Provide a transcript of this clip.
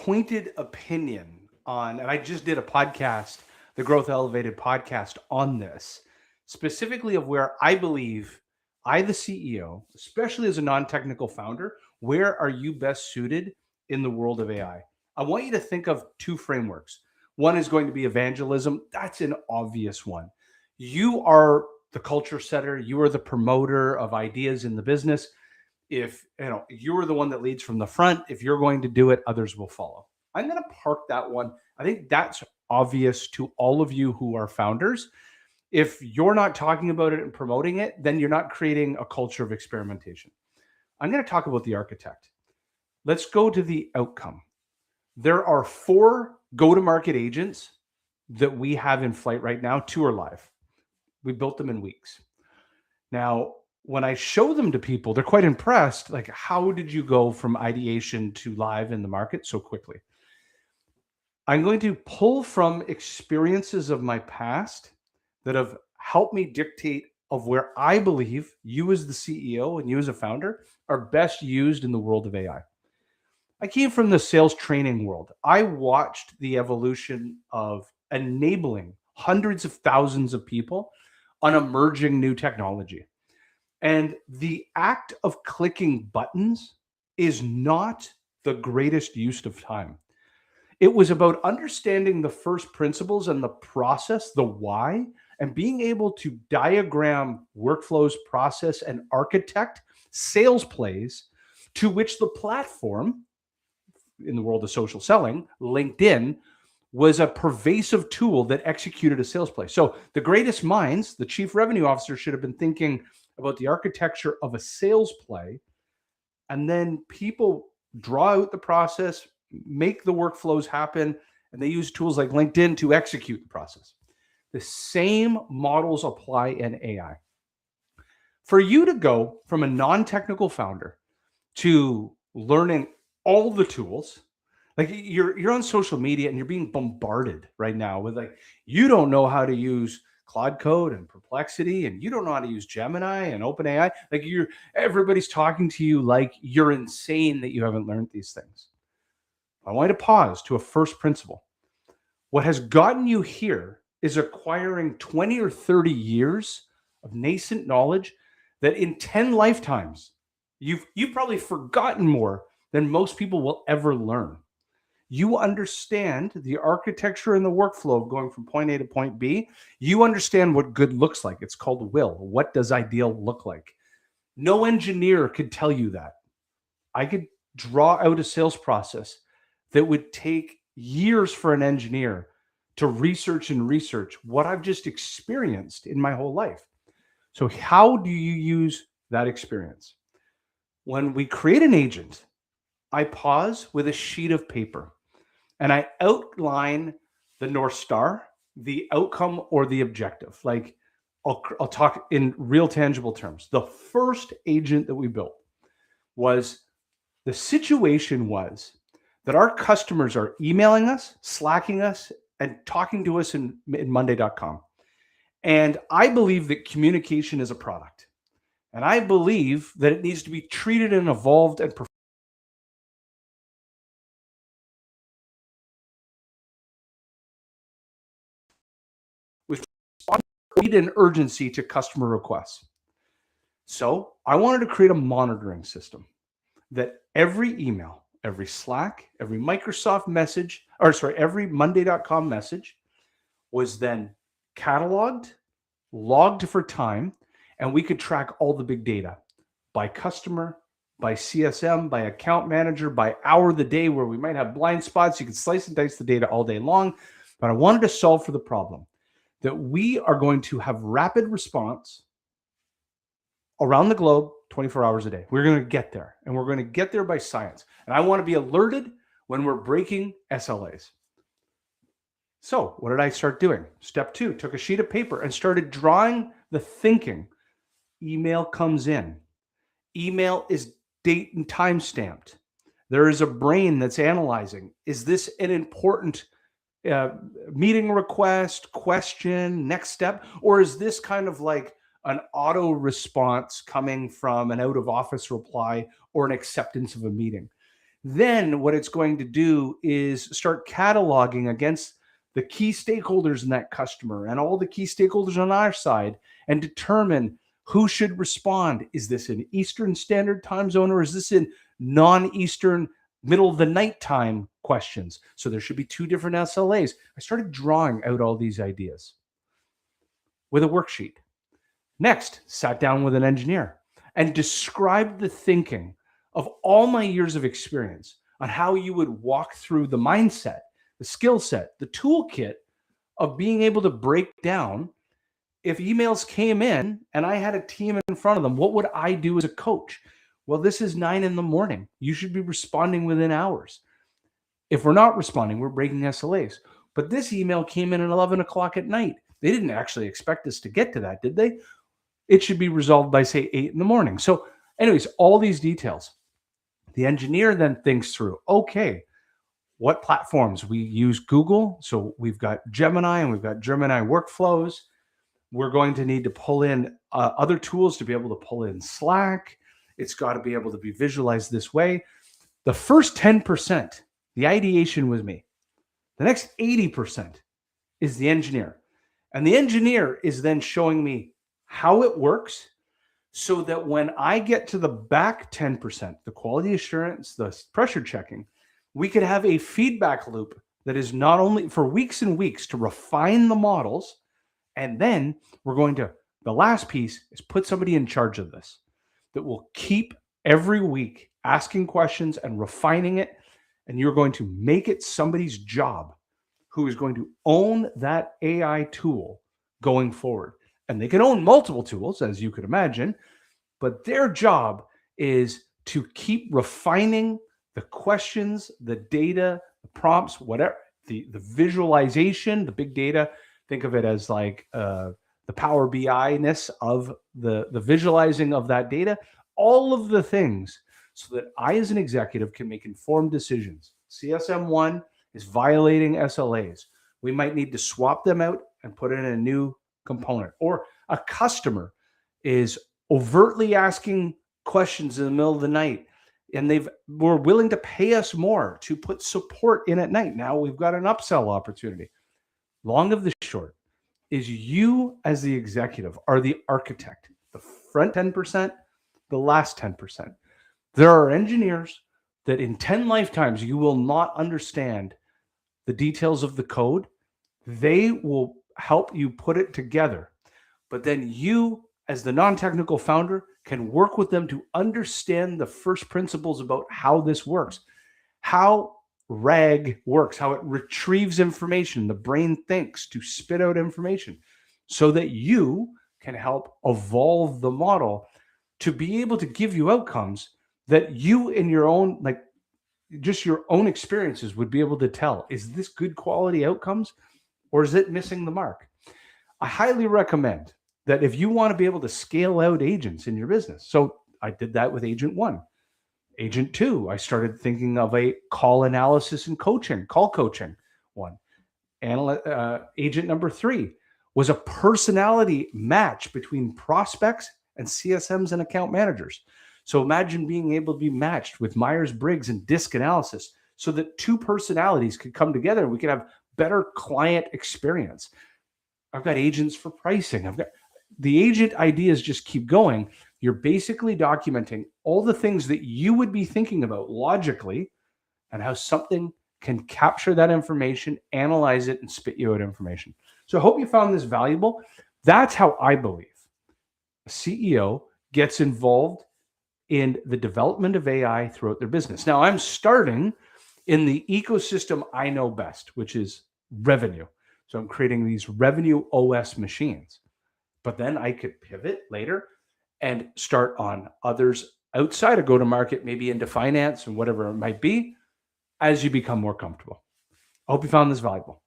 pointed opinion on, and I just did a podcast, the Growth Elevated podcast on this, specifically of where I believe the CEO, especially as a non-technical founder, where are you best suited in the world of AI? I want you to think of two frameworks. One is going to be evangelism. That's an obvious one. You are the culture setter. You are the promoter of ideas in the business. If you are the one that leads from the front, if you're going to do it, others will follow. I'm going to park that one. I think that's obvious to all of you who are founders. If you're not talking about it and promoting it, then you're not creating a culture of experimentation. I'm going to talk about the architect. Let's go to the outcome. There are 4 go-to-market agents that we have in flight right now. 2 are live. We built them in weeks. Now, when I show them to people, they're quite impressed. Like, how did you go from ideation to live in the market so quickly? I'm going to pull from experiences of my past that have helped me dictate of where I believe you as the CEO and you as a founder are best used in the world of AI. I came from the sales training world. I watched the evolution of enabling hundreds of thousands of people on emerging new technology. And the act of clicking buttons is not the greatest use of time. It was about understanding the first principles and the process, the why, and being able to diagram workflows, process, and architect sales plays to which the platform, in the world of social selling, LinkedIn, was a pervasive tool that executed a sales play. So the greatest minds, the chief revenue officer, should have been thinking about the architecture of a sales play, and then people draw out the process, make the workflows happen, and they use tools like LinkedIn to execute the process. The same models apply in AI. For you to go from a non-technical founder to learning all the tools, like you're on social media and you're being bombarded right now with like, you don't know how to use Claude Code and Perplexity, and you don't know how to use Gemini and OpenAI. Like everybody's talking to you like you're insane that you haven't learned these things. I want you to pause to a first principle. What has gotten you here is acquiring 20 or 30 years of nascent knowledge that in 10 lifetimes, you've probably forgotten more than most people will ever learn. You understand the architecture and the workflow of going from point A to point B. You understand what good looks like. It's called will. What does ideal look like? No engineer could tell you that. I could draw out a sales process that would take years for an engineer to research what I've just experienced in my whole life. So how do you use that experience? When we create an agent, I pause with a sheet of paper and I outline the North Star, the outcome, or the objective. Like I'll talk in real tangible terms. The first agent that we built was, the situation was that our customers are emailing us, Slacking us, and talking to us in Monday.com. And I believe that communication is a product. And I believe that it needs to be treated and evolved and with speed and urgency to customer requests. So I wanted to create a monitoring system that every email, every Slack, every Microsoft message, every Monday.com message was then cataloged, logged for time, and we could track all the big data by customer, by CSM, by account manager, by hour of the day, where we might have blind spots. You could slice and dice the data all day long. But I wanted to solve for the problem that we are going to have rapid response around the globe 24 hours a day. We're going to get there, and we're going to get there by science. And I want to be alerted when we're breaking SLAs. So what did I start doing? Step 2, took a sheet of paper and started drawing the thinking. Email comes in. Email is date and time stamped. There is a brain that's analyzing. Is this an important meeting request, question, next step? Or is this kind of like an auto response coming from an out of office reply or an acceptance of a meeting? Then what it's going to do is start cataloging against the key stakeholders in that customer and all the key stakeholders on our side and determine who should respond. Is this in Eastern Standard Time Zone, or is this in non-Eastern middle of the night time questions? So there should be 2 different SLAs. I started drawing out all these ideas with a worksheet. Next, sat down with an engineer and described the thinking of all my years of experience on how you would walk through the mindset, the skill set, the toolkit of being able to break down. If emails came in and I had a team in front of them, what would I do as a coach? Well, this is 9 a.m. You should be responding within hours. If we're not responding, we're breaking SLAs. But this email came in at 11 o'clock at night. They didn't actually expect us to get to that, did they? It should be resolved by, say, 8 a.m. So anyways, all these details. The engineer then thinks through, okay, what platforms? We use Google. So we've got Gemini and we've got Gemini workflows. We're going to need to pull in other tools to be able to pull in Slack. It's got to be able to be visualized this way. The first 10%, the ideation was me. The next 80% is the engineer. And the engineer is then showing me how it works so that when I get to the back 10%, the quality assurance, the pressure checking, we could have a feedback loop that is not only for weeks and weeks to refine the models, and then we're going to, the last piece is put somebody in charge of this that will keep every week asking questions and refining it. And you're going to make it somebody's job who is going to own that AI tool going forward. And they can own multiple tools, as you could imagine, but their job is to keep refining the questions, the data, the prompts, whatever, the visualization, the big data. Think of it as like the Power BI-ness of the visualizing of that data, all of the things so that I, as an executive, can make informed decisions. CSM1 is violating SLAs. We might need to swap them out and put in a new component. Or a customer is overtly asking questions in the middle of the night and were willing to pay us more to put support in at night. Now we've got an upsell opportunity. Long of the short is you as the executive are the architect, the front 10%, the last 10%. There are engineers that in 10 lifetimes you will not understand the details of the code. They will help you put it together. But then you, as the non-technical founder, can work with them to understand the first principles about how this works, how RAG works, how it retrieves information. The brain thinks to spit out information so that you can help evolve the model to be able to give you outcomes that you in your own, like just your own experiences would be able to tell, is this good quality outcomes or is it missing the mark? I highly recommend that if you want to be able to scale out agents in your business. So I did that with Agent 1. Agent 2, I started thinking of a call analysis and coaching, call coaching one. Agent number 3 was a personality match between prospects and CSMs and account managers. So imagine being able to be matched with Myers-Briggs and DISC analysis so that 2 personalities could come together and we could have better client experience. I've got agents for pricing. I've got the agent ideas just keep going. You're basically documenting all the things that you would be thinking about logically and how something can capture that information, analyze it, and spit you out information. So I hope you found this valuable. That's how I believe a CEO gets involved in the development of AI throughout their business. Now, I'm starting in the ecosystem I know best, which is revenue. So I'm creating these revenue OS machines. But then I could pivot later and start on others outside of go-to-market, maybe into finance and whatever it might be, as you become more comfortable. I hope you found this valuable.